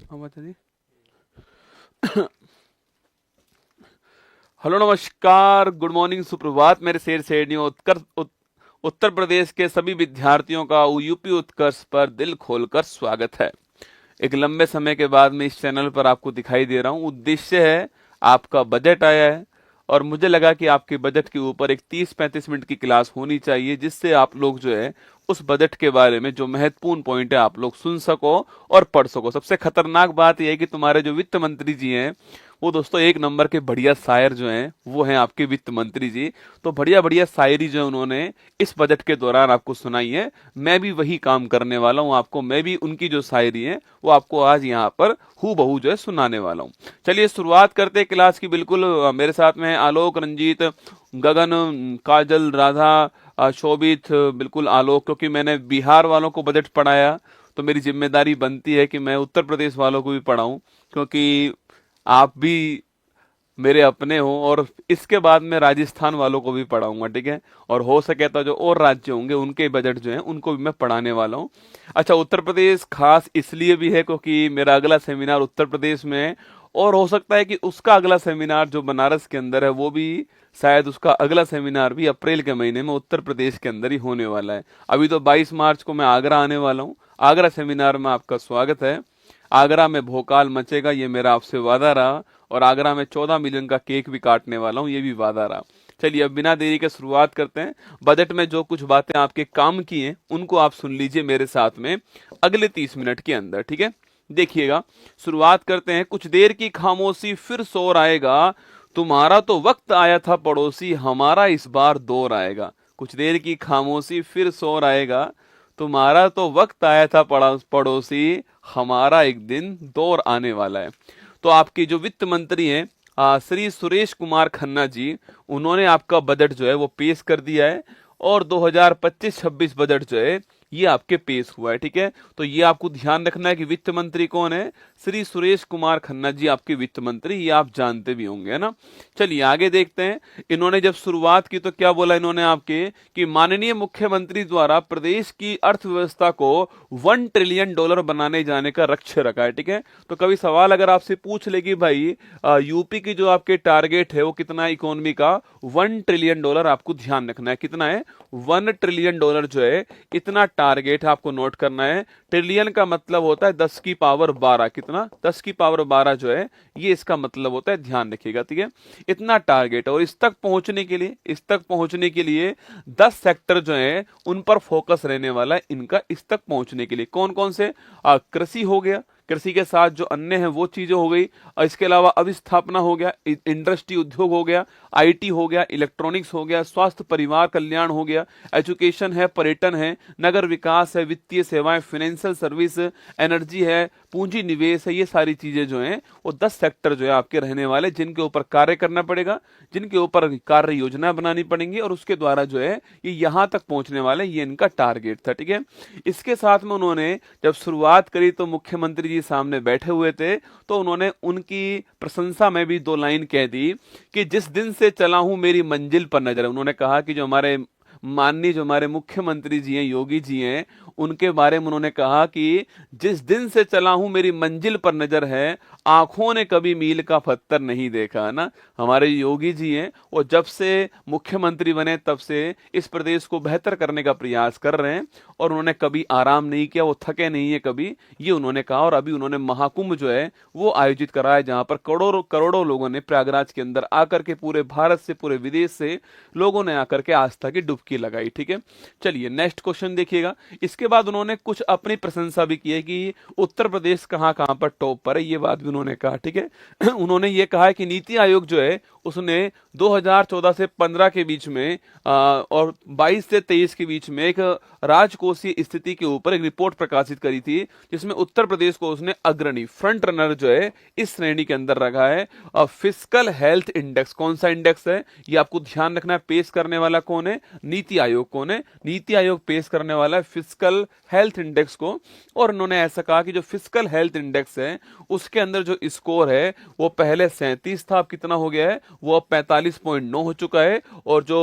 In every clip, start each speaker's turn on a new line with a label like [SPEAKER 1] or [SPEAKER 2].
[SPEAKER 1] आवाज आ रही है? हेलो नमस्कार, गुड मॉर्निंग, सुप्रभात मेरे शेर शेरनियों। उत्तर प्रदेश के सभी विद्यार्थियों का यूपी उत्कर्ष पर दिल खोलकर स्वागत है। एक लंबे समय के बाद मैं इस चैनल पर आपको दिखाई दे रहा हूँ। उद्देश्य है, आपका बजट आया है और मुझे लगा कि आपके बजट के ऊपर एक 30-35 मिनट की क्लास होनी चाहिए, जिससे आप लोग जो है उस बजट के बारे में जो महत्वपूर्ण पॉइंट है आप लोग सुन सको और पढ़ सको। सबसे खतरनाक बात यह है कि तुम्हारे जो वित्त मंत्री जी हैं वो दोस्तों एक नंबर के बढ़िया शायर जो हैं वो हैं आपके वित्त मंत्री जी। तो बढ़िया बढ़िया शायरी जो उन्होंने इस बजट के दौरान आपको सुनाई है, मैं भी वही काम करने वाला हूं। आपको मैं भी उनकी जो शायरी है वो आपको आज यहाँ पर हूबहू जो है सुनाने वाला हूँ। चलिए शुरुआत करते हैं क्लास की। बिल्कुल मेरे साथ में है आलोक, रंजीत, गगन, काजल, राधा, शोभित। बिल्कुल आलोक, क्योंकि मैंने बिहार वालों को बजट पढ़ाया तो मेरी जिम्मेदारी बनती है कि मैं उत्तर प्रदेश वालों को भी पढ़ाऊं, क्योंकि आप भी मेरे अपने हो। और इसके बाद मैं राजस्थान वालों को भी पढ़ाऊंगा, ठीक है। और हो सके तो जो और राज्य होंगे उनके बजट जो हैं उनको भी मैं पढ़ाने वाला हूँ। अच्छा, उत्तर प्रदेश खास इसलिए भी है क्योंकि मेरा अगला सेमिनार उत्तर प्रदेश में है, और हो सकता है कि उसका अगला सेमिनार जो बनारस के अंदर है वो भी, शायद उसका अगला सेमिनार भी अप्रैल के महीने में उत्तर प्रदेश के अंदर ही होने वाला है। अभी तो 22 मार्च को मैं आगरा आने वाला हूँ। आगरा सेमिनार में आपका स्वागत है। आगरा में भोकाल मचेगा, ये मेरा आपसे वादा रहा। और आगरा में 14 मिलियन का केक भी काटने वाला हूँ, ये भी वादा रहा। चलिए अब बिना देरी के शुरुआत करते हैं। बजट में जो कुछ बातें आपके काम की हैं उनको आप सुन लीजिए मेरे साथ में अगले 30 मिनट के अंदर, ठीक है। देखिएगा, शुरुआत करते हैं। कुछ देर की खामोशी फिर शोर आएगा, तुम्हारा तो वक्त आया था पड़ोसी, हमारा इस बार दौर आएगा। कुछ देर की खामोशी फिर शोर आएगा, तुम्हारा तो वक्त आया था पड़ोसी, हमारा एक दिन दौर आने वाला है। तो आपके जो वित्त मंत्री हैं श्री सुरेश कुमार खन्ना जी, उन्होंने आपका बजट जो है वो पेश कर दिया है। और 2025-26 बजट जो है ये आपके पेश हुआ है, ठीक है। तो ये आपको ध्यान रखना है कि वित्त मंत्री कौन है। श्री सुरेश कुमार खन्ना जी आपके वित्त मंत्री, ये आप जानते भी होंगे, है ना। चलिए आगे देखते हैं। इन्होंने जब शुरुआत की तो क्या बोला इन्होंने आपके, कि माननीय मुख्यमंत्री द्वारा प्रदेश की अर्थव्यवस्था को $1 ट्रिलियन बनाने जाने का लक्ष्य रखा है, ठीक है। तो कभी सवाल अगर आपसे पूछ लेगी भाई यूपी की जो आपके टारगेट है वो कितना है इकोनॉमी का, $1 ट्रिलियन आपको ध्यान रखना है। कितना है? $1 ट्रिलियन जो है, इतना टारगेट आपको नोट करना है। ट्रिलियन का मतलब होता है 10 की पावर 12। कितना? 10 की पावर 12 जो है ये इसका मतलब होता है, ध्यान रखिएगा, ठीक है। इतना टारगेट है। और इस तक पहुंचने के लिए 10 सेक्टर जो है उन पर फोकस रहने वाला है इनका। इस तक पहुंचने के लिए कौन कौन से? कृषि हो गया, कृषि के साथ जो अन्य है वो चीजें हो गई, और इसके अलावा अभिस्थापना हो गया, इंडस्ट्री उद्योग हो गया, आईटी हो गया, इलेक्ट्रॉनिक्स हो गया, स्वास्थ्य परिवार कल्याण हो गया, एजुकेशन है, पर्यटन है, नगर विकास है, वित्तीय सेवाएं, फाइनेंशियल सर्विस, एनर्जी है, पूंजी निवेश है। ये सारी चीजें जो हैं वो 10 सेक्टर जो है आपके रहने वाले, जिनके ऊपर कार्य करना पड़ेगा, जिनके ऊपर कार्य योजना बनानी पड़ेंगी, और उसके द्वारा जो है ये यहां तक पहुंचने वाले, ये इनका टारगेट था, ठीक है। इसके साथ में उन्होंने जब शुरुआत करी तो मुख्यमंत्री जी सामने बैठे हुए थे, तो उन्होंने उनकी प्रशंसा में भी 2 लाइन कह दी कि जिस दिन से चला हूं मेरी मंजिल पर नजर है। उन्होंने कहा कि जो हमारे मुख्यमंत्री जी हैं, योगी जी हैं, उनके बारे में उन्होंने कहा कि जिस दिन से चला हूं मेरी मंजिल पर नजर है, आंखों ने कभी मील का पत्थर नहीं देखा, है ना। हमारे योगी जी हैं, और जब से मुख्यमंत्री बने तब से इस प्रदेश को बेहतर करने का प्रयास कर रहे हैं, और उन्होंने कभी आराम नहीं किया, वो थके नहीं है कभी, ये उन्होंने कहा। और अभी उन्होंने महाकुंभ जो है वो आयोजित कराया, जहां पर करोड़ों करोड़ों लोगों ने प्रयागराज के अंदर आकर के, पूरे भारत से, पूरे विदेश से लोगों ने आकर के आस्था की डुबकी लगाई, ठीक है। चलिए नेक्स्ट क्वेश्चन देखिएगा। इसके बाद उन्होंने कुछ अपनी प्रशंसा भी की है कि उत्तर प्रदेश कहां कहां पर टॉप पर है, ये बात भी उन्होंने कहा, ठीक है। उन्होंने ये कहा है कि नीति आयोग जो है उसने 2014 से 15 के बीच में और 22 से 23 के बीच में एक राजकोषीय स्थिति के ऊपर एक रिपोर्ट प्रकाशित करी थी, जिसमें उत्तर प्रदेश को उसने अग्रणी, फ्रंट रनर जो है इस श्रेणी के अंदर रखा है। फिस्कल हेल्थ इंडेक्स, कौन सा इंडेक्स है ये आपको ध्यान रखना है। पेश करने वाला कौन है? नीति आयोग को, ने नीति आयोग पेश करने वाला है फिस्कल हेल्थ इंडेक्स को, और उन्होंने ऐसा कहा कि जो फिस्कल हेल्थ इंडेक्स है उसके अंदर जो स्कोर है वो पहले 37 था, अब कितना हो गया है, वो अब 45.9 हो चुका है, और जो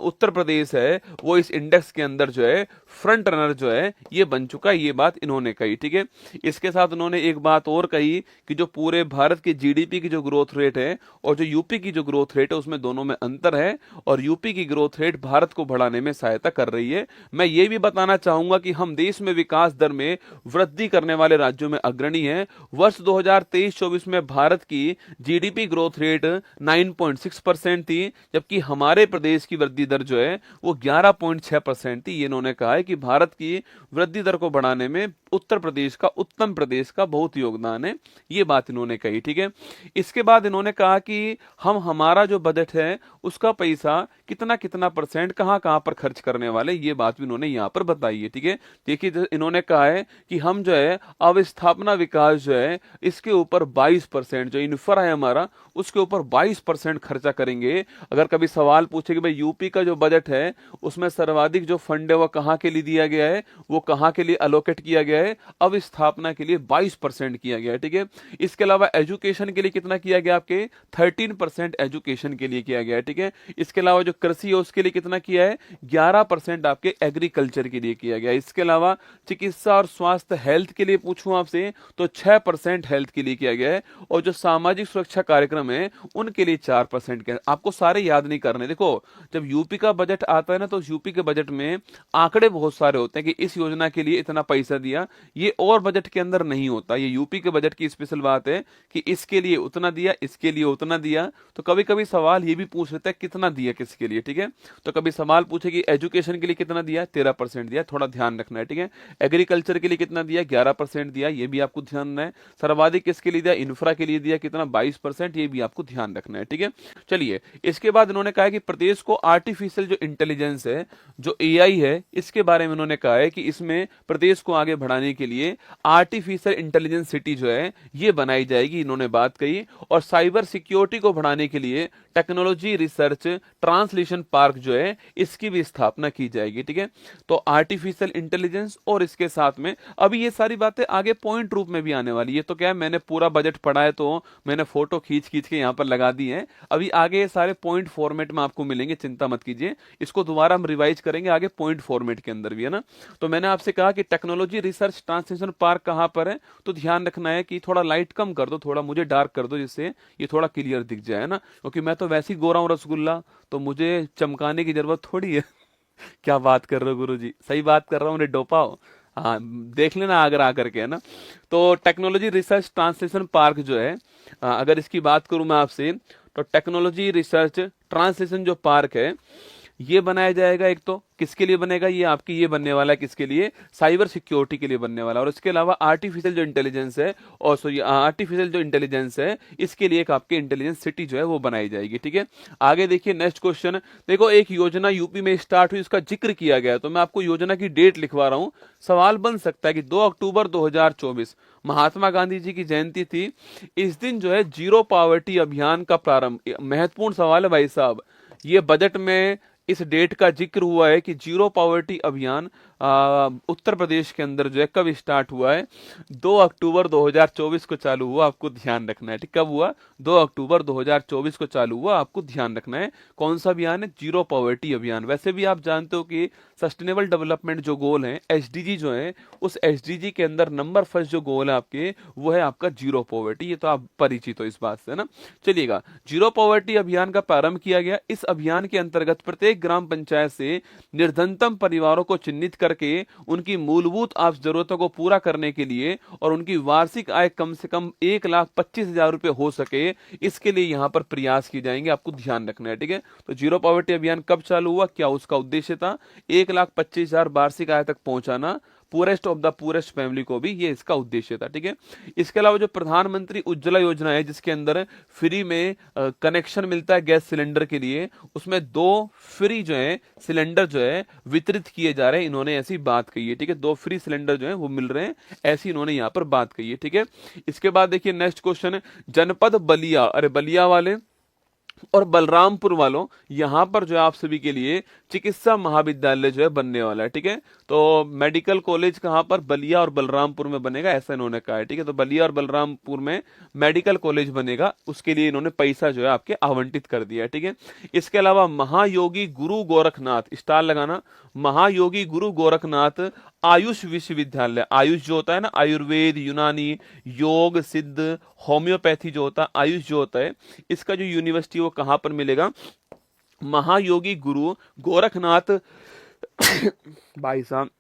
[SPEAKER 1] उत्तर प्रदेश है वो इस इंडेक्स के अंदर जो है फ्रंट रनर जो है ये बन चुका है। ये बात इन्होंने कही, ठीक है। इसके साथ उन्होंने एक बात और कही कि जो पूरे भारत के जीडीपी की जो ग्रोथ रेट है और जो यूपी की जो ग्रोथ रेट है उसमें दोनों में अंतर है, और यूपी की ग्रोथ रेट भारत को बढ़ाने में सहायता कर रही है। मैं ये भी बताना चाहूंगा कि हम देश में विकास दर में वृद्धि करने वाले राज्यों में अग्रणी हैं। वर्ष 2023-24 में भारत की जीडीपी ग्रोथ रेट 9.6% थी, जबकि हमारे प्रदेश की वृद्धि दर जो है वो 11.6% थी। ये इन्होंने कहा है कि भारत की वृद्धि दर को बढ़ाने में उत्तर प्रदेश का बहुत योगदान है। ये बात इन्होंने कही, ठीक है। इसके बाद इन्होंने कहा कि हमारा जो बजट है उसका पैसा कितना कितना परसेंट कहां कहां पर खर्च करने वाले, ये बात भी इन्होंने यहां पर बताई है, ठीक है। देखिए इन्होंने कहा है कि हम जो है अवस्थापना विकास जो है इसके ऊपर 22%, जो इंफ्रा है हमारा उसके ऊपर 22% खर्चा करेंगे। अगर कभी सवाल पूछे कि भाई यूपी का जो बजट है उसमें सर्वाधिक जो फंड है वो कहां के लिए दिया गया है, वो कहां के लिए अलोकेट किया गया है, अवस्थापना के लिए 22% किया गया है, ठीक है। इसके अलावा एजुकेशन के लिए कितना किया गया, आपके 13% एजुकेशन के लिए किया गया है, ठीक है। इसके अलावा जो कृषि है उसके लिए कितना किया है, 11% आपके एग्रीकल्चर के लिए किया गया। इसके अलावा चिकित्सा और स्वास्थ्य हेल्थ के लिए पूछूं आपसे तो 6% हेल्थ के लिए किया गया है, और जो सामाजिक सुरक्षा कार्यक्रम है उनके लिए 4% के। आपको सारे याद नहीं करने, देखो जब यूपी का बजट आता है ना तो यूपी के बजट में आंकड़े बहुत सारे होते हैं कि इस योजना के लिए इतना पैसा दिया, ये और बजट के अंदर नहीं होता। ये यूपी के बजट की स्पेशल बात है कि इसके लिए उतना दिया, इसके लिए उतना दिया। तो कभी कभी सवाल ये भी पूछ लेता है कितना दिया किसके लिए, ठीक है। तो कभी सवाल पूछे कि एजुकेशन के लिए कितना दिया, 13% दिया, थोड़ा ध्यान रखना है, ठीक है। एग्रीकल्चर के लिए कितना दिया, 11% दिया, ये भी आपको ध्यान रखना है। सर्वाधिक किसके लिए दिया, इंफ्रा के लिए दिया, कितना 22%, ये भी आपको ध्यान रखना है, ठीक है। चलिए इसके बाद इन्होंने कहा कि प्रदेश को आर्टिफिशियल जो इंटेलिजेंस है, जो एआई है, इसके बारे में उन्होंने कहा है कि इसमें प्रदेश को आगे बढ़ाने के लिए आर्टिफिशियल इंटेलिजेंस सिटी जो है ये बनाई जाएगी, इन्होंने बात कही। और साइबर सिक्योरिटी को बढ़ाने के लिए टेक्नोलॉजी रिसर्च ट्रांसलेशन पार्क जो है इसकी भी स्थापना की जाएगी, ठीक है। तो आर्टिफिशियल इंटेलिजेंस और इसके साथ में अभी ये सारी बातें आगे पॉइंट रूप में भी आने वाली है। तो क्या है, मैंने पूरा बजट पढ़ा है तो मैंने फोटो खींच खींच के यहाँ पर लगा दी है। अभी आगे ये सारे पॉइंट फॉर्मेट में आपको मिलेंगे, चिंता मत कीजिए, इसको दोबारा हम रिवाइज करेंगे आगे पॉइंट फॉर्मेट के अंदर भी, है ना। तो मैंने आपसे कहा कि टेक्नोलॉजी रिसर्च ट्रांसलेशन पार्क कहां पर है, तो ध्यान रखना है कि थोड़ा लाइट कम कर दो, थोड़ा मुझे डार्क कर दो, जिससे ये थोड़ा क्लियर दिख जाए ना, क्योंकि मैं तो वैसे ही गोरा हूं रसगुल्ला, तो मुझे चमकाने की जरूरत थोड़ी है। क्या बात कर रहे हो गुरु जी, सही बात कर रहा हूँ, उन्हें डोपा हो, हाँ देख लेना अगर आकर के, है ना। तो टेक्नोलॉजी रिसर्च ट्रांसलेशन पार्क जो है, अगर इसकी बात करूं मैं आपसे, तो टेक्नोलॉजी रिसर्च ट्रांसलेशन जो पार्क है ये बनाया जाएगा। एक तो किसके लिए बनेगा, ये आपकी ये बनने वाला है किसके लिए, साइबर सिक्योरिटी के लिए बनने वाला। और इसके अलावा आर्टिफिशियल जो इंटेलिजेंस है, और सो ये आर्टिफिशियल जो इंटेलिजेंस है इसके लिए एक आपके इंटेलिजेंस सिटी जो है वो बनाई जाएगी, ठीक है। आगे देखिए नेक्स्ट क्वेश्चन, देखो एक योजना यूपी में स्टार्ट हुई, इसका जिक्र किया गया, तो मैं आपको योजना की डेट लिखवा रहा हूं। सवाल बन सकता है कि 2 अक्टूबर 2024 महात्मा गांधी जी की जयंती थी, इस दिन जो है जीरो पॉवर्टी अभियान का प्रारंभ। महत्वपूर्ण सवाल है भाई साहब, ये बजट में इस डेट का जिक्र हुआ है कि जीरो पॉवर्टी अभियान उत्तर प्रदेश के अंदर जो है कब स्टार्ट हुआ है, 2 अक्टूबर 2024 को चालू हुआ, आपको ध्यान रखना है, ठीक। कब हुआ, 2 अक्टूबर 2024 को चालू हुआ, आपको ध्यान रखना है। कौन सा अभियान है, जीरो पॉवर्टी अभियान। वैसे भी आप जानते हो कि सस्टेनेबल डेवलपमेंट जो गोल है, एसडीजी जो है, उस एसडीजी के अंदर नंबर फर्स्ट जो गोल है आपके, वो है आपका जीरो पॉवर्टी। ये तो आप परिचित हो इस बात से ना। चलिएगा, जीरो पॉवर्टी अभियान का प्रारंभ किया गया। इस अभियान के अंतर्गत प्रत्येक ग्राम पंचायत से निर्धनतम परिवारों को चिन्हित करके उनकी मूलभूत जरूरतों को पूरा करने के लिए और उनकी वार्षिक आय कम से कम 1,25,000 रुपए हो सके, इसके लिए यहां पर प्रयास किए जाएंगे, आपको ध्यान रखना है, ठीक है। तो जीरो पॉवर्टी अभियान कब चालू हुआ, क्या उसका उद्देश्य था, 1,25,000 वार्षिक आय तक पहुंचाना, पुरेस्ट ऑफ द पुरेस्ट फैमिली को भी ये इसका उद्देश्य था, ठीक है। इसके अलावा जो प्रधानमंत्री उज्ज्वला योजना है, जिसके अंदर फ्री में कनेक्शन मिलता है गैस सिलेंडर के लिए, उसमें 2 फ्री जो है सिलेंडर जो है वितरित किए जा रहे हैं, इन्होंने ऐसी बात कही है, ठीक है। 2 फ्री सिलेंडर जो है वो मिल रहे हैं, ऐसी इन्होंने यहाँ पर बात कही है, ठीक है। इसके बाद देखिए नेक्स्ट क्वेश्चन, जनपद बलिया, अरे बलिया वाले और बलरामपुर वालों, यहां पर जो है आप सभी के लिए चिकित्सा महाविद्यालय जो है बनने वाला है, ठीक है। तो मेडिकल कॉलेज कहां पर, बलिया और बलरामपुर में बनेगा, ऐसा इन्होंने कहा है, ठीक है। तो बलिया और बलरामपुर में मेडिकल कॉलेज बनेगा, उसके लिए इन्होंने पैसा जो है आपके आवंटित कर दिया है, ठीक है। इसके अलावा महायोगी गुरु गोरखनाथ, स्टार लगाना, महायोगी गुरु गोरखनाथ आयुष विश्वविद्यालय, आयुष जो होता है ना, आयुर्वेद, यूनानी, योग, सिद्ध, होम्योपैथी जो होता है, आयुष जो होता है, इसका जो यूनिवर्सिटी वो कहां पर मिलेगा, महायोगी गुरु गोरखनाथ भाई साहब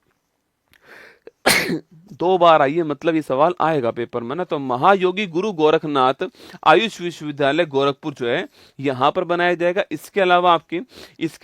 [SPEAKER 1] दो बार आइए, मतलब ये सवाल आएगा पेपर में ना। तो महायोगी गुरु गोरखनाथ आयुष विश्वविद्यालय गोरखपुर जो है यहां पर बनाया जाएगा। इसके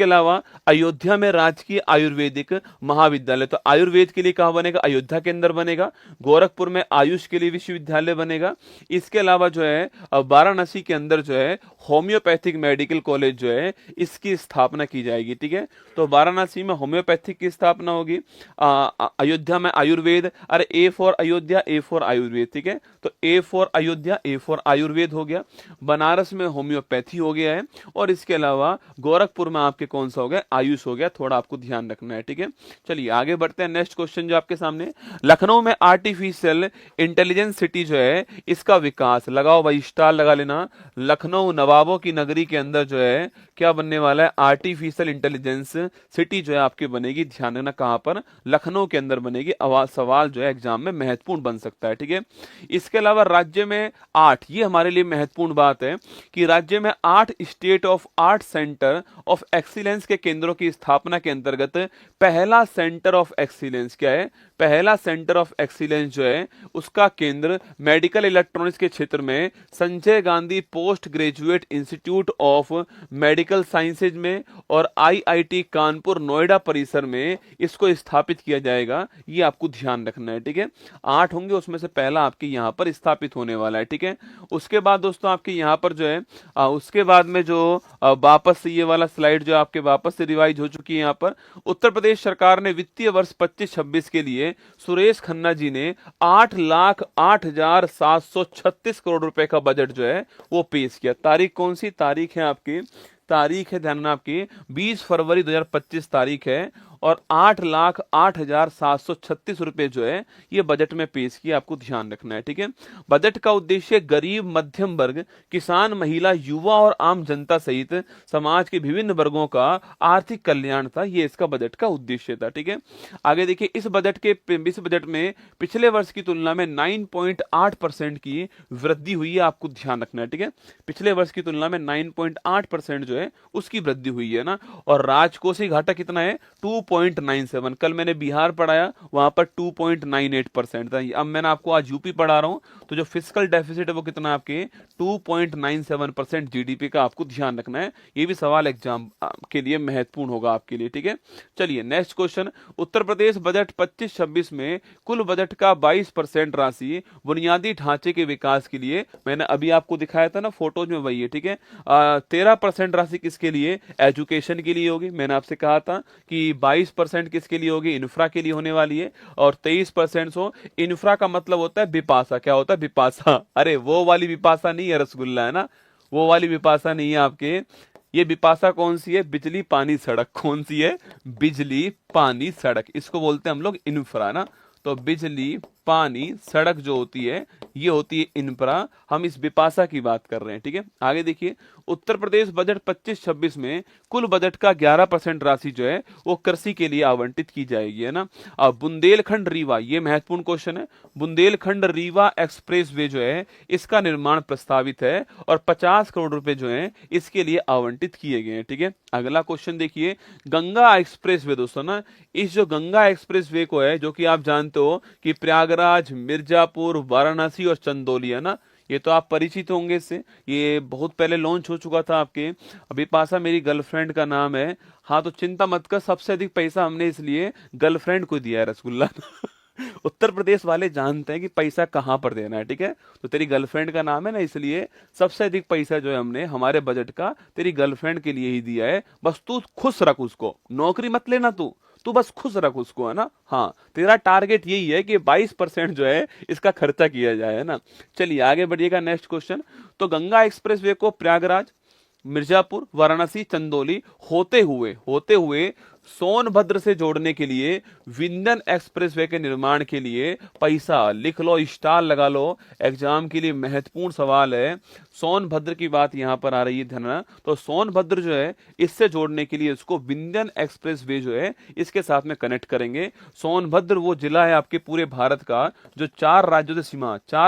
[SPEAKER 1] अलावा अयोध्या में राजकीय आयुर्वेदिक महाविद्यालय, तो आयुर्वेद के लिए कहां बनेगा, अयोध्या के अंदर बनेगा। गोरखपुर में आयुष के लिए विश्वविद्यालय बनेगा। इसके अलावा जो है वाराणसी के अंदर जो है होम्योपैथिक मेडिकल कॉलेज जो है इसकी स्थापना की जाएगी, ठीक है। तो वाराणसी में होम्योपैथिक की स्थापना होगी, अयोध्या में आयुर्वेद, अरे A for Ayodhya, A for Ayurveda, ठीक है। तो A for Ayodhya, A for Ayurveda हो गया। बनारस में होम्योपैथी हो गया है, और इसके अलावा गोरखपुर में आपके कौन सा हो गया, आयुष हो गया। थोड़ा आपको ध्यान रखना है, ठीक है। चलिए आगे बढ़ते हैं। नेक्स्ट क्वेश्चन जो आपके सामने, लखनऊ में आर्टिफिशियल इंटेलिजेंस सिटी जो है इसका विकास, लगाओ भाई, स्टार लगा लेना। लखनऊ नवाबों की नगरी के अंदर जो है क्या बनने वाला है, आर्टिफिशियल इंटेलिजेंस सिटी जो है आपकी बनेगी। ध्यान रखना कहां पर, लखनऊ के अंदर बनेगी। सवाल जो है एग्जाम में महत्वपूर्ण बन सकता है, ठीक है। इसके अलावा राज्य में 8, ये हमारे लिए महत्वपूर्ण बात है कि राज्य में 8 state of art centre of excellence के केंद्रों की स्थापना के अंतर्गत पहला सेंटर ऑफ एक्सीलेंस क्या है, पहला सेंटर ऑफ एक्सीलेंस जो है उसका केंद्र मेडिकल इलेक्ट्रॉनिक्स के क्षेत्र में Sanjay Gandhi post graduate institute of medical sciences में और आईआईटी कानपुर नोएडा परिसर में इसको स्थापित किया जाएगा। ये आपको ध्यान रखना है, ठीक है। 8 होंगे, उसमें से पहला आपके यहां पर स्थापित होने वाला है, ठीक है। उसके बाद दोस्तों आपके यहां पर जो है उसके बाद में जो वापस से ये वाला स्लाइड जो आपके वापस से रिवाइज हो चुकी है, यहां पर उत्तर प्रदेश सरकार ने वित्तीय वर्ष 25-26 के लिए सुरेश खन्ना जी ने 8,08,736 करोड़ रुपए का बजट जो है वो पेश किया। तारीख कौन सी तारीख है आपकी, तारीख है ध्यान रखना आपकी 20 फरवरी 2025 तारीख है, और 8,08,736 रुपए जो है ये बजट में पेश किया, आपको ध्यान रखना है, ठीक है। बजट का उद्देश्य गरीब, मध्यम वर्ग, किसान, महिला, युवा और आम जनता सहित समाज के विभिन्न वर्गों का आर्थिक कल्याण था। ये इसका बजट का उद्देश्य था, ठीक है। आगे देखिए, इस बजट में पिछले वर्ष की तुलना में 9.8% की वृद्धि हुई है, आपको ध्यान रखना है, ठीक है। पिछले वर्ष की तुलना में 9.8% जो है उसकी वृद्धि हुई है ना। और राजकोषीय घाटा कितना है, 2.97। कल मैंने बिहार पढ़ाया, वहां पर 2.98% था। अब मैंने आपको आज यूपी पढ़ा रहा हूं, तो जो फिस्कल डेफिसिट है वो कितना आपके 2.97% जीडीपी का, आपको ध्यान रखना है। ये भी सवाल एग्जाम के लिए महत्वपूर्ण होगा आपके लिए, ठीक है। चलिए next question, Uttar Pradesh budget 25-26 में कुल बजट का 22% राशि बुनियादी ढांचे के विकास के लिए, मैंने अभी आपको दिखाया था ना फोटोज में, वही है, ठीक है। 13% राशि किसके लिए, एजुकेशन के लिए होगी। मैंने आपसे कहा था कि 22% किसके लिए होगी, इंफ्रा के लिए होने वाली है, और 23% सो इंफ्रा का मतलब होता है विपाशा। क्या होता है, विपाशा, अरे वो वाली विपाशा नहीं है, रसगुल्ला है ना, वो वाली विपाशा नहीं है आपके। ये विपाशा कौन सी है, बिजली पानी सड़क, कौन सी है, बिजली पानी सड़क, इसको बोलते हैं हम लोग इंफ्रा ना। तो बिजली पानी सड़क जो होती है ये होती है इंफ्रा, हम इस विपाशा की बात कर रहे हैं, ठीक है। आगे देखिए, उत्तर प्रदेश बजट 25-26 में कुल बजट का 11% राशि जो है वो कृषि के लिए आवंटित की जाएगी, है ना। अब बुंदेलखंड रीवा, ये महत्वपूर्ण क्वेश्चन है, बुंदेलखंड रीवा एक्सप्रेसवे जो है इसका निर्माण प्रस्तावित है, और 50 करोड़ रुपए जो है इसके लिए आवंटित किए गए हैं, ठीक है। अगला क्वेश्चन देखिए, गंगा एक्सप्रेसवे दोस्तों ना, इस जो गंगा एक्सप्रेसवे को है, जो कि आप जानते हो कि प्रयागराज, मिर्जापुर, वाराणसी और चंदौली, है ना, ये तो आप परिचित होंगे इससे, ये बहुत पहले लॉन्च हो चुका था आपके। विपाशा मेरी गर्लफ्रेंड का नाम है, हाँ, तो चिंता मत कर, सबसे अधिक पैसा हमने इसलिए गर्लफ्रेंड को दिया है रसगुल्ला। उत्तर प्रदेश वाले जानते हैं कि पैसा कहां पर देना है, ठीक है। तो तेरी गर्लफ्रेंड का नाम है ना, इसलिए सबसे अधिक पैसा जो है हमने हमारे बजट का तेरी गर्लफ्रेंड के लिए ही दिया है। बस तू खुश रख उसको, नौकरी मत लेना तू बस खुश रख उसको, है ना। हाँ, तेरा टारगेट यही है कि 22% जो है इसका खर्चा किया जाए, है ना। चलिए आगे बढ़िएगा, नेक्स्ट क्वेश्चन। तो गंगा एक्सप्रेसवे को प्रयागराज, मिर्जापुर, वाराणसी, चंदौली होते हुए सोनभद्र से जोड़ने के लिए विंध्यन एक्सप्रेसवे के निर्माण के लिए पैसा लिख लो, स्टार लगा लो, एग्जाम के लिए महत्वपूर्ण सवाल है। सोनभद्र की बात यहां पर आ रही है, ध्यान रखना। तो सोनभद्र जो है इससे जोड़ने के लिए इसको विंध्यन एक्सप्रेसवे जो है इसके साथ में कनेक्ट करेंगे। सोनभद्र वो जिला है आपके पूरे भारत का जो 4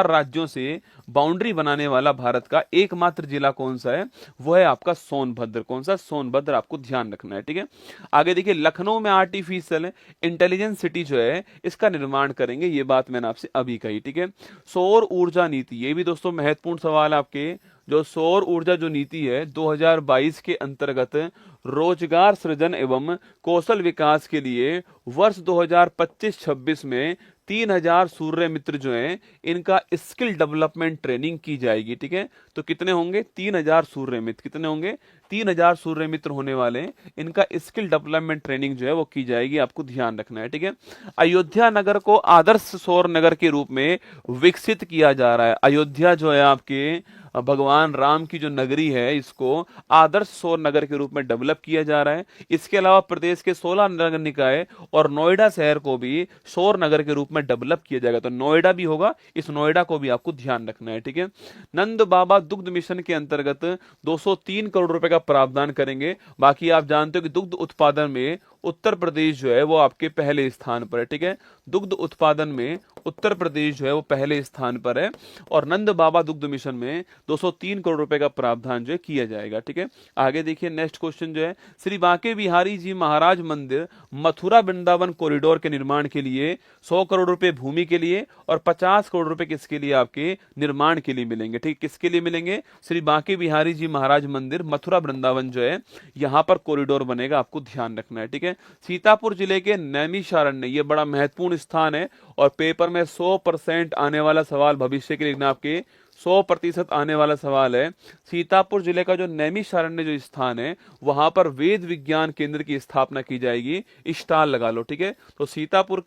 [SPEAKER 1] राज्यों से बाउंड्री बनाने वाला भारत का एकमात्र जिला कौन सा है, वो है आपका सोनभद्र। कौन सा? सोनभद्र, आपको ध्यान रखना है, ठीक है। आगे देखिए, लखनऊ में आर्टिफिशियल इंटेलिजेंस सिटी जो है इसका निर्माण करेंगे, ये बात मैंने आपसे अभी कही, ठीक है। सौर ऊर्जा नीति, ये भी दोस्तों महत्वपूर्ण सवाल आपके। जो सौर ऊर्जा जो नीति है 2022 के अंतर्गत रोजगार सृजन एवं कौशल विकास के लिए वर्ष 2025-26 में 3000 सूर्य मित्र जो हैं इनका स्किल डेवलपमेंट ट्रेनिंग की जाएगी, ठीक है। तो कितने होंगे? 3000 सूर्य मित्र। कितने होंगे? 3000 सूर्य मित्र होने वाले हैं। इनका स्किल डेवलपमेंट ट्रेनिंग जो है वो की जाएगी, आपको ध्यान रखना है, ठीक है। अयोध्या नगर को आदर्श सौर नगर के रूप में विकसित किया जा रहा है। अयोध्या जो है आपके भगवान राम की जो नगरी है इसको आदर्श सौर नगर के रूप में डेवलप किया जा रहा है। इसके अलावा प्रदेश के 16 नगर निकाय और नोएडा शहर को भी सौर नगर के रूप में डेवलप किया जाएगा। तो नोएडा भी होगा, इस नोएडा को भी आपको ध्यान रखना है, ठीक है। नंद बाबा दुग्ध मिशन के अंतर्गत 203 करोड़ रुपए का प्रावधान करेंगे। बाकी आप जानते हो कि दुग्ध उत्पादन में उत्तर प्रदेश जो है वो आपके पहले स्थान पर है, ठीक है। दुग्ध उत्पादन में उत्तर प्रदेश जो है वो पहले स्थान पर है और नंद बाबा दुग्ध मिशन में 203 करोड़ रुपए का प्रावधान जो है किया जाएगा, ठीक है। आगे देखिए, नेक्स्ट क्वेश्चन जो है, श्री बांके बिहारी जी महाराज मंदिर मथुरा वृंदावन कॉरिडोर के निर्माण के लिए 100 करोड़ रुपए भूमि के लिए और 50 करोड़ रुपए किसके लिए? आपके निर्माण के लिए मिलेंगे, ठीक। किसके लिए मिलेंगे? श्री बांके बिहारी जी महाराज मंदिर मथुरा वृंदावन जो है यहां पर कॉरिडोर बनेगा, आपको ध्यान रखना है, ठीक है। सीतापुर जिले के नैमिषारण्य, ये बड़ा महत्वपूर्ण स्थान है और पेपर में 100% आने वाला सवाल भविष्य के लिए आपके 100% आने वाला सवाल है। सीतापुर जिले का जो नैमिषारण्य जो स्थान है वहां पर वेद विज्ञान केंद्र की स्थापना की जाएगी, स्टार लगा लो, ठीक है। तो सीतापुर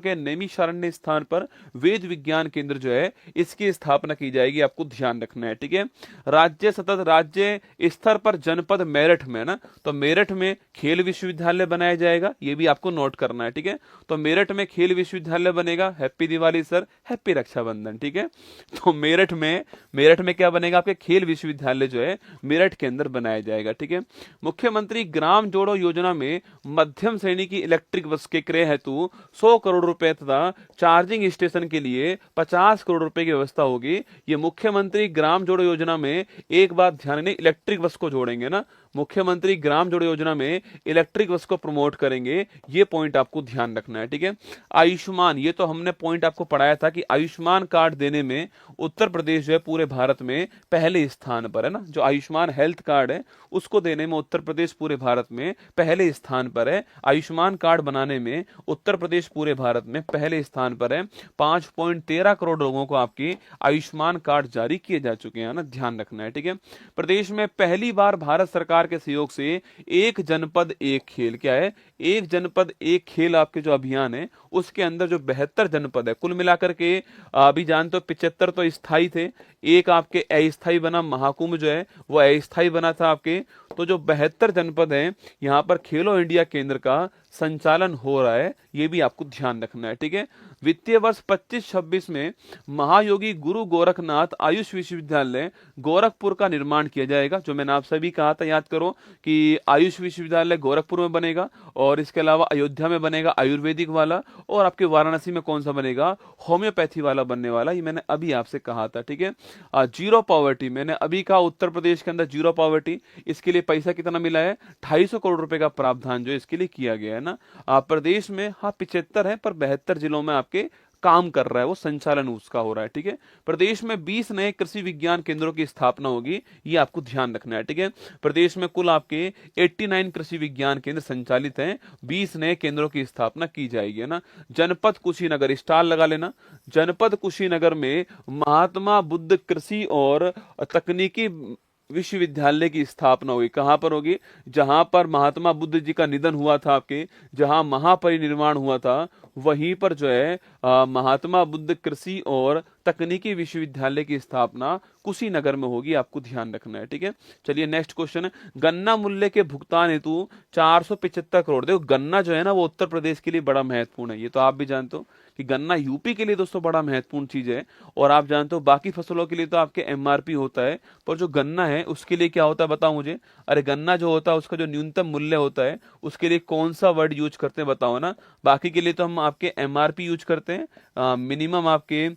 [SPEAKER 1] के नैमिषारण्य स्थान पर वेद विज्ञान केंद्र जो है इसकी स्थापना की जाएगी, आपको ध्यान रखना है, ठीक है। राज्य स्तर पर जनपद मेरठ में ना, तो मेरठ में खेल विश्वविद्यालय बनाया जाएगा, ये भी आपको नोट करना है, ठीक है। तो मेरठ में खेल विश्वविद्यालय बनेगा। Happy Diwali sir, happy Rakshabandhan, ठीक है। तो मेरठ में क्या बनेगा? आपके खेल विश्वविद्यालय जो है मेरठ के अंदर बनाया जाएगा, ठीक है। मुख्यमंत्री ग्राम जोड़ो योजना में मध्यम श्रेणी की इलेक्ट्रिक बस के क्रय हेतु 100 करोड़ रुपए तथा चार्जिंग स्टेशन के लिए 50 करोड़ रुपए की व्यवस्था होगी। ये मुख्यमंत्री ग्राम जोड़ो योजना में एक बात ध्यान दें, इलेक्ट्रिक बस को जोड़ेंगे ना, मुख्यमंत्री ग्राम जोड़ो योजना में इलेक्ट्रिक बस को प्रमोट करेंगे, ये पॉइंट आपको ध्यान रखना है, ठीक है। आयुष्मान, ये तो हमने पॉइंट आपको पढ़ाया था कि आयुष्मान कार्ड देने में उत्तर प्रदेश जो है पूरे भारत में पहले स्थान पर है ना। जो आयुष्मान हेल्थ कार्ड है उसको देने में उत्तर प्रदेश पूरे भारत में पहले स्थान पर है। आयुष्मान कार्ड बनाने में उत्तर प्रदेश पूरे भारत में पहले स्थान पर है। 5.13 करोड़ लोगों को आपके आयुष्मान कार्ड जारी किए जा चुके हैं ना, ध्यान रखना है, ठीक है। प्रदेश में पहली बार भारत सरकार के सहयोग से एक जनपद एक खेल, क्या है? एक जनपद एक खेल आपके जो अभियान है उसके अंदर जो 72 जनपद है कुल मिलाकर के, अभी जानते हो 75 तो स्थायी थे, एक आपके अस्थायी बना, महाकुंभ जो है वो अस्थायी बना था आपके। तो जो 72 जनपद हैं यहाँ पर खेलो इंडिया केंद्र का संचालन हो रहा है, ये भी आपको ध्यान रखना है, ठीक है। वित्तीय वर्ष 25-26 में महायोगी गुरु गोरखनाथ आयुष विश्वविद्यालय गोरखपुर का निर्माण किया जाएगा। जो मैंने आप सभी कहा था, याद करो कि आयुष विश्वविद्यालय गोरखपुर में बनेगा और इसके अलावा अयोध्या में बनेगा आयुर्वेदिक वाला, और आपके वाराणसी में कौन सा बनेगा? होम्योपैथी वाला बनने वाला, ये मैंने अभी आपसे कहा था, ठीक है। जीरो पॉवर्टी, मैंने अभी कहा उत्तर प्रदेश के अंदर जीरो पॉवर्टी, इसके लिए पैसा कितना मिला है? 250 करोड़ रुपए का प्रावधान जो इसके लिए किया गया है ना। प्रदेश में 75 है पर 72 जिलों में आपके काम कर रहा है, वो संचालन उसका हो रहा है, ठीक है। प्रदेश में 20 नए कृषि विज्ञान केंद्रों की स्थापना होगी, ये आपको ध्यान रखना है, ठीक है। प्रदेश में कुल आपके 89 कृषि विज्ञान केंद्र संचालित हैं, 20 नए केंद्रों की स्थापना की जाएगी, है ना। जनपद कुशीनगर, स्टार लगा लेना। जनपद कुशीनगर में महात्मा बुद्ध कृषि और तकनीकी विश्वविद्यालय की स्थापना होगी। कहां पर होगी? जहां पर महात्मा बुद्ध जी का निधन हुआ था आपके, जहां महापरिनिर्वाण हुआ था, वहीं पर जो है महात्मा बुद्ध कृषि और तकनीकी विश्वविद्यालय की स्थापना कुशीनगर में होगी, आपको ध्यान रखना है। ठीक है, चलिए नेक्स्ट क्वेश्चन। गन्ना मूल्य के भुगतान हेतु 475 करोड़, देखो गन्ना जो है ना वो उत्तर प्रदेश के लिए बड़ा महत्वपूर्ण है, ये तो आप भी जानते हो कि गन्ना यूपी के लिए दोस्तों बड़ा महत्वपूर्ण चीज है। और आप जानते हो बाकी फसलों के लिए तो आपके एमआरपी होता है, पर जो गन्ना है उसके लिए क्या होता है बताओ मुझे। अरे गन्ना जो होता है उसका जो न्यूनतम मूल्य होता है उसके लिए कौन सा वर्ड यूज करते हैं बताओ ना। बाकी के लिए तो हम आपके एमआरपी यूज करते हैं, मिनिमम आपके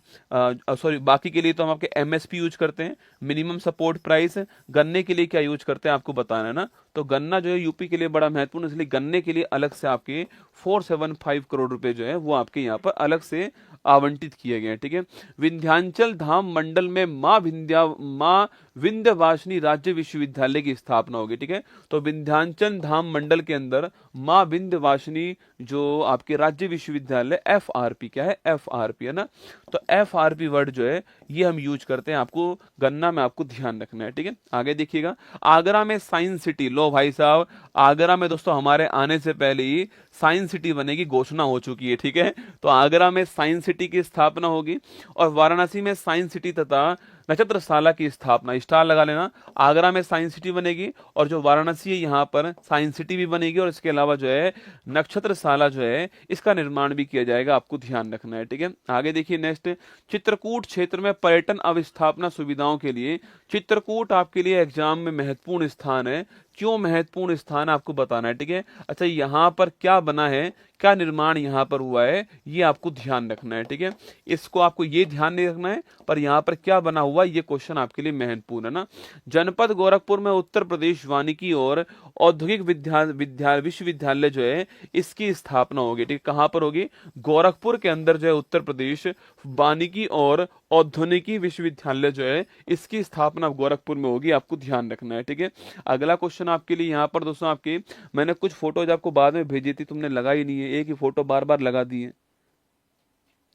[SPEAKER 1] सॉरी बाकी के लिए तो हम आपके एमएसपी यूज करते हैं, मिनिमम सपोर्ट प्राइस। गन्ने के लिए क्या यूज करते हैं आपको बताना है ना। तो गन्ना जो है यूपी के लिए बड़ा महत्वपूर्ण, इसलिए गन्ने के लिए अलग से आपके 475 करोड़ रुपए जो है वो आपके यहाँ पर अलग से आवंटित किए गए हैं। ठीक है, विंध्याचल धाम मंडल में माँ विंध्यवासिनी राज्य विश्वविद्यालय की स्थापना होगी। ठीक है, तो विंध्याचल धाम मंडल के अंदर माँ विंध्यवासिनी जो आपके राज्य विश्वविद्यालय एफआरपी, क्या है एफआरपी है ना, तो एफआरपी वर्ड जो है ये हम यूज करते हैं, आपको गन्ना में आपको ध्यान रखना है। ठीक है, आगे देखिएगा। आगरा में साइंस सिटी, लो भाई साहब आगरा में दोस्तों हमारे आने से पहले ही साइंस सिटी बनेगी, घोषणा हो चुकी है। ठीक है, तो आगरा में साइंस सिटी की स्थापना होगी और वाराणसी में साइंस सिटी तथा नक्षत्रशाला की स्थापना, स्टार लगा लेना। आगरा में साइंस सिटी बनेगी और जो वाराणसी है यहाँ पर साइंस सिटी भी बनेगी और इसके अलावा जो है नक्षत्रशाला जो है इसका निर्माण भी किया जाएगा, आपको ध्यान रखना है। ठीक है, आगे देखिए नेक्स्ट। चित्रकूट क्षेत्र में पर्यटन अवस्थापना सुविधाओं के लिए चित्रकूट आपके लिए एग्जाम में महत्वपूर्ण स्थान है। क्यों महत्वपूर्ण स्थान आपको बताना है। ठीक है, अच्छा यहाँ पर क्या बना है, क्या निर्माण यहाँ पर हुआ है, ये आपको ध्यान रखना है। ठीक है, इसको आपको ये ध्यान नहीं रखना है, पर यहाँ पर क्या बना हुआ ये क्वेश्चन आपके लिए महत्वपूर्ण है ना। जनपद गोरखपुर में उत्तर प्रदेश वानिकी और औद्योगिक विश्वविद्यालय जो है इसकी स्थापना होगी। ठीक है, कहाँ पर होगी, गोरखपुर के अंदर जो है उत्तर प्रदेश वानिकी और औद्योगिकी विश्वविद्यालय जो है इसकी स्थापना गोरखपुर में होगी, आपको ध्यान रखना है। ठीक है, अगला क्वेश्चन आपके लिए यहाँ पर दोस्तों आपके मैंने कुछ फोटोज आपको बाद में भेजी थी, तुमने लगा ही नहीं है, एक ही फोटो बार बार लगा दी है।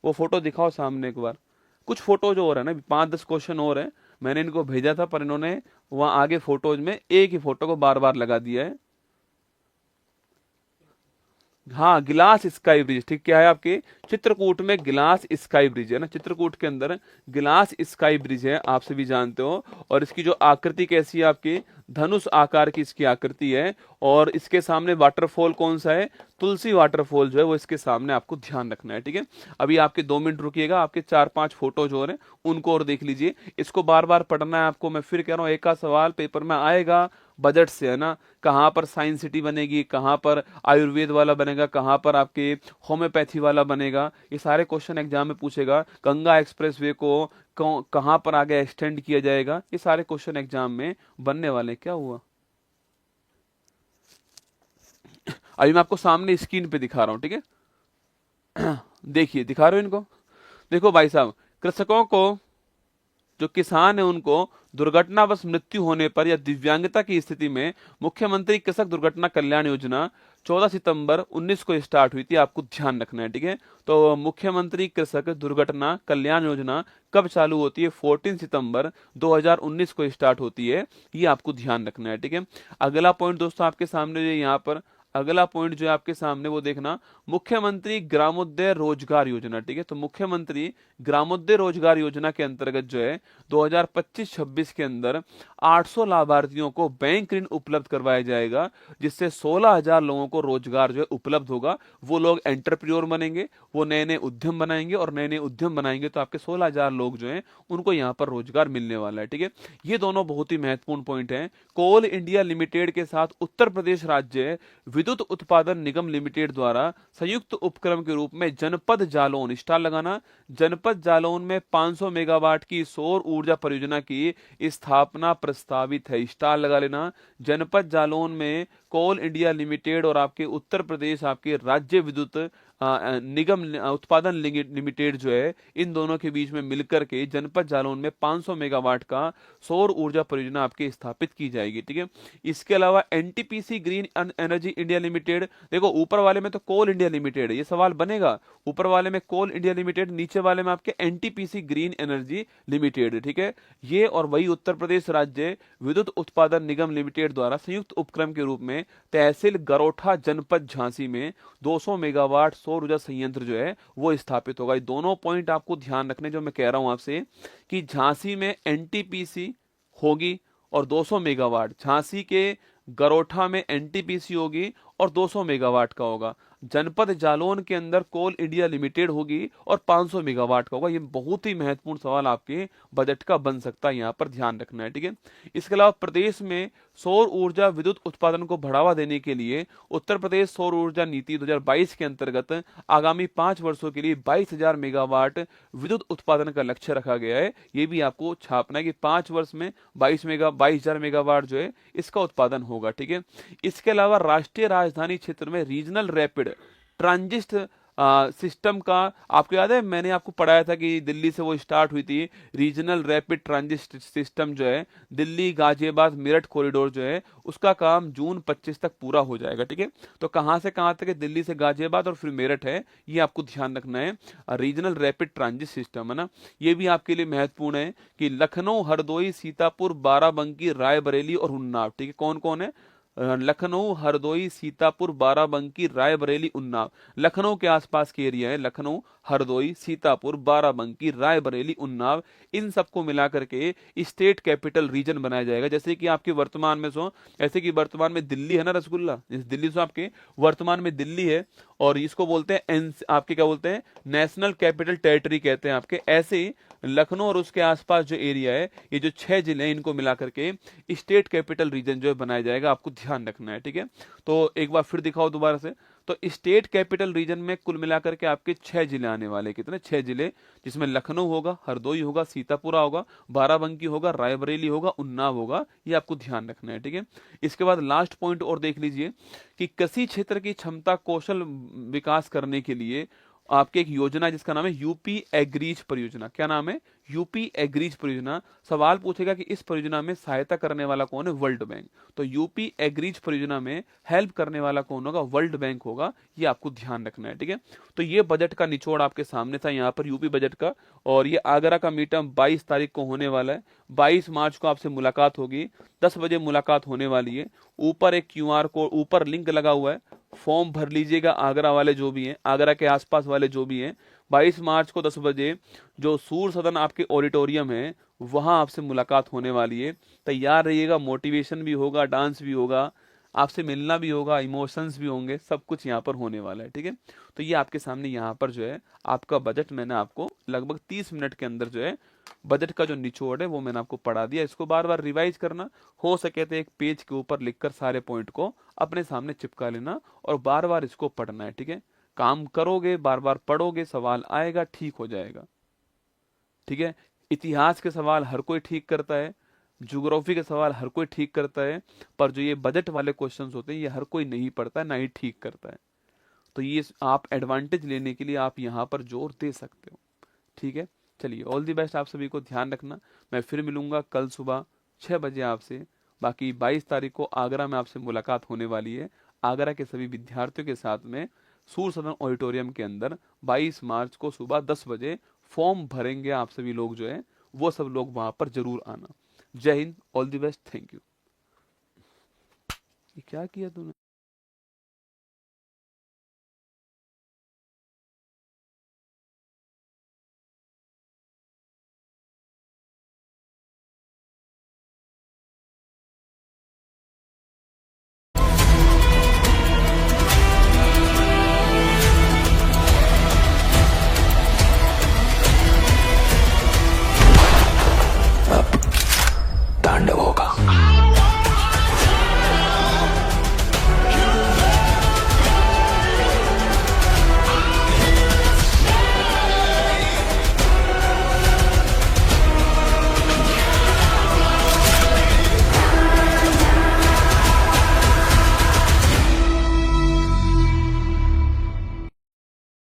[SPEAKER 1] वो फोटो दिखाओ सामने एक बार। कुछ फोटोज और है ना, 5-10 क्वेश्चन और है, मैंने इनको भेजा था पर इन्होंने वहां आगे फोटोज में एक ही फोटो को बार बार लगा दिया है। हाँ, गिलास स्काई ब्रिज, ठीक, क्या है आपके चित्रकूट में गिलास स्काई ब्रिज है ना, चित्रकूट के अंदर गिलास स्काई ब्रिज है, आप सभी जानते हो। और इसकी जो आकृति कैसी है, आपके धनुष आकार की इसकी आकृति है और इसके सामने वाटरफॉल कौन सा है, तुलसी वाटरफॉल जो है वो इसके सामने आपको ध्यान रखना है। ठीक है, अभी आपके 2 मिनट रुकिएगा, आपके 4-5 फोटो जो है उनको और देख लीजिए। इसको बार बार पढ़ना है आपको, मैं फिर कह रहा हूँ एक का सवाल पेपर में आएगा बजट से है ना। कहाँ पर साइंस सिटी बनेगी, कहाँ पर आयुर्वेद वाला बनेगा, कहाँ पर आपके होम्योपैथी वाला बनेगा, ये सारे क्वेश्चन एग्जाम में पूछेगा। गंगा एक्सप्रेसवे को कहाँ पर आगे एक्सटेंड किया जाएगा, ये सारे क्वेश्चन एग्जाम में बनने वाले। क्या हुआ, अभी मैं आपको सामने स्क्रीन पे दिखा रहा हूं। ठीक है, देखिए दिखा रहे हो इनको, देखो भाई साहब, कृषकों को जो किसान है उनको दुर्घटनावश मृत्यु होने पर या दिव्यांगता की स्थिति में मुख्यमंत्री कृषक दुर्घटना कल्याण योजना 14 सितंबर 19 को स्टार्ट हुई थी, आपको ध्यान रखना है। ठीक है, तो मुख्यमंत्री कृषक दुर्घटना कल्याण योजना कब चालू होती है, 14 सितंबर 2019 को स्टार्ट होती है, ये आपको ध्यान रखना है। ठीक है, अगला पॉइंट दोस्तों आपके सामने यहाँ पर अगला पॉइंट जो है आपके सामने वो देखना, मुख्यमंत्री ग्रामोदय रोजगार योजना। ठीक है, तो मुख्यमंत्री ग्रामोदय रोजगार योजना के अंतर्गत जो है 2025-26 के अंदर 800 लाभार्थियों को बैंक ऋण उपलब्ध करवाया जाएगा, जिससे 16,000 लोगों को रोजगार जो है उपलब्ध होगा। वो लोग एंटरप्रेन्योर बनेंगे, वो नए नए उद्यम बनाएंगे और नए नए उद्यम बनाएंगे तो आपके 16,000 लोग जो हैं उनको यहाँ पर रोजगार मिलने वाला है। ठीक है, ये दोनों बहुत ही महत्वपूर्ण पॉइंट हैं। कोल इंडिया लिमिटेड के साथ उत्तर प्रदेश राज्य विद्युत उत्पादन निगम लिमिटेड द्वारा संयुक्त उपक्रम के रूप में जनपद जालौन, स्टार लगाना, जनपद जालौन में 500 मेगावाट की सौर ऊर्जा परियोजना की स्थापना प्रस्तावित है, स्टार लगा लेना। जनपद जालौन में कोल इंडिया लिमिटेड और आपके उत्तर प्रदेश आपके राज्य विद्युत निगम उत्पादन लिमिटेड जो है इन दोनों के बीच में मिलकर के जनपद जालौन में 500 मेगावाट का सौर ऊर्जा परियोजना आपके स्थापित की जाएगी। ठीक है, इसके अलावा NTPC green energy India limited, देखो ऊपर वाले में तो कोल इंडिया लिमिटेड है, ये सवाल बनेगा, ऊपर वाले में कोल इंडिया लिमिटेड, नीचे वाले में आपके एनटीपीसी ग्रीन एनर्जी लिमिटेड। ठीक है, ये और वही उत्तर प्रदेश राज्य विद्युत उत्पादन निगम लिमिटेड द्वारा संयुक्त उपक्रम के रूप में तहसील गरोठा जनपद झांसी में 200 मेगावाट सौर ऊर्जा संयंत्र जो है वो स्थापित होगा। ये दोनों पॉइंट आपको ध्यान रखने जो मैं कह रहा हूं आपसे कि झांसी में एनटीपीसी होगी और 200 मेगावाट, झांसी के गरोठा में एनटीपीसी होगी और 200 मेगावाट का होगा। जनपद जालौन के अंदर कोल इंडिया लिमिटेड होगी और 500 मेगावाट का होगा। ये बहुत ही महत्वपूर्ण सवाल आपके बजट का बन सकता है, यहाँ पर ध्यान रखना है, ठीक है। इसके अलावा प्रदेश में सौर ऊर्जा विद्युत उत्पादन को बढ़ावा देने के लिए उत्तर प्रदेश सौर ऊर्जा नीति 2022 के अंतर्गत आगामी 5 वर्षों के लिए 22,000 मेगावाट विद्युत उत्पादन का लक्ष्य रखा गया है। ये भी आपको छापना है कि 5 वर्ष में 22,000 मेगावाट जो है इसका उत्पादन होगा, ठीक है। इसके अलावा राष्ट्रीय राजधानी क्षेत्र में रीजनल रैपिड ट्रांजिट सिस्टम का आपको याद है, मैंने आपको पढ़ाया था कि दिल्ली से वो स्टार्ट हुई थी रीजनल रैपिड ट्रांजिट सिस्टम जो है, दिल्ली गाजियाबाद मेरठ कॉरिडोर जो है उसका काम जून 25 तक पूरा हो जाएगा, ठीक है। तो कहां से कहां तक है, दिल्ली से गाजियाबाद और फिर मेरठ है, ये आपको ध्यान रखना है। रीजनल रैपिड ट्रांजिट सिस्टम है ना, ये भी आपके लिए महत्वपूर्ण है कि लखनऊ, हरदोई, सीतापुर, बाराबंकी, रायबरेली और उन्नाव, ठीक है। कौन कौन है, लखनऊ, हरदोई, सीतापुर, बाराबंकी, रायबरेली, उन्नाव। लखनऊ के आसपास के एरिया है, लखनऊ, हरदोई, सीतापुर, बाराबंकी, रायबरेली, उन्नाव, इन सबको मिलाकर के स्टेट कैपिटल रीजन बनाया जाएगा। जैसे कि आपके वर्तमान में ऐसे कि वर्तमान में दिल्ली है ना, रसगुल्ला, इस दिल्ली से आपके वर्तमान में दिल्ली है और इसको बोलते हैं आपके क्या बोलते हैं, नेशनल कैपिटल टेरिटरी कहते हैं आपके। ऐसे ही लखनऊ और उसके आसपास जो एरिया है, ये जो 6 जिले हैं, इनको मिलाकर के स्टेट कैपिटल रीजन जो है बनाया जाएगा, आपको ध्यान रखना है, ठीक है। तो एक बार फिर दिखाओ दोबारा से, तो स्टेट कैपिटल रीजन में कुल मिलाकर के आपके 6 जिले आने वाले, कितने, 6 जिले, जिसमें लखनऊ होगा, हरदोई होगा, सीतापुरा होगा, बाराबंकी होगा, रायबरेली होगा, उन्नाव होगा, ये आपको ध्यान रखना है, ठीक है। इसके बाद लास्ट पॉइंट और देख लीजिए कि कृषि क्षेत्र की क्षमता कौशल विकास करने के लिए आपके एक योजना है जिसका नाम है यूपी एग्रीज परियोजना। क्या नाम है, यूपी एग्रीज परियोजना। सवाल पूछेगा कि इस परियोजना में सहायता करने वाला कौन है, वर्ल्ड बैंक। तो यूपी एग्रीज परियोजना में हेल्प करने वाला कौन होगा, वर्ल्ड बैंक होगा, ये आपको ध्यान रखना है, ठीक है। तो ये बजट का निचोड़ आपके सामने था यहाँ पर यूपी बजट का, और ये आगरा का मीटअप 22 तारीख को होने वाला है। 22 मार्च को आपसे मुलाकात होगी, 10 बजे मुलाकात होने वाली है। ऊपर एक QR कोड, ऊपर लिंक लगा हुआ है, फॉर्म भर लीजिएगा। आगरा वाले जो भी हैं, आगरा के आसपास वाले जो भी हैं, 22 मार्च को 10 बजे जो सूर सदन आपके ऑडिटोरियम है, वहां आपसे मुलाकात होने वाली है। तैयार रहिएगा, मोटिवेशन भी होगा, डांस भी होगा, आपसे मिलना भी होगा, इमोशंस भी होंगे, सब कुछ यहाँ पर होने वाला है, ठीक है। तो ये आपके सामने यहाँ पर जो है आपका बजट, मैंने आपको लगभग 30 मिनट के अंदर जो है बजट का जो निचोड़ है वो मैंने आपको पढ़ा दिया। इसको बार बार रिवाइज करना, हो सके तो एक पेज के ऊपर लिखकर सारे पॉइंट को अपने सामने चिपका लेना और बार बार इसको पढ़ना है, ठीक है। काम करोगे, बार बार पढ़ोगे, सवाल आएगा, ठीक हो जाएगा, ठीक है। इतिहास के सवाल हर कोई ठीक करता है, ज्योग्राफी के सवाल हर कोई ठीक करता है, पर जो ये बजट वाले क्वेश्चंस होते हैं ये हर कोई नहीं पढ़ता है, ना ही ठीक करता है। तो ये आप एडवांटेज लेने के लिए आप यहाँ पर जोर दे सकते हो, ठीक है। चलिए, ऑल दी बेस्ट आप सभी को, ध्यान रखना। मैं फिर मिलूंगा कल सुबह 6 बजे आपसे। बाकी 22 तारीख को आगरा में आपसे मुलाकात होने वाली है, आगरा के सभी विद्यार्थियों के साथ में सूर सदन ऑडिटोरियम के अंदर 22 मार्च को सुबह 10 बजे फॉर्म भरेंगे आप सभी लोग जो है, वो सब लोग वहां पर जरूर आना। जय Hind, all the best, thank you. ये क्या किया तूने?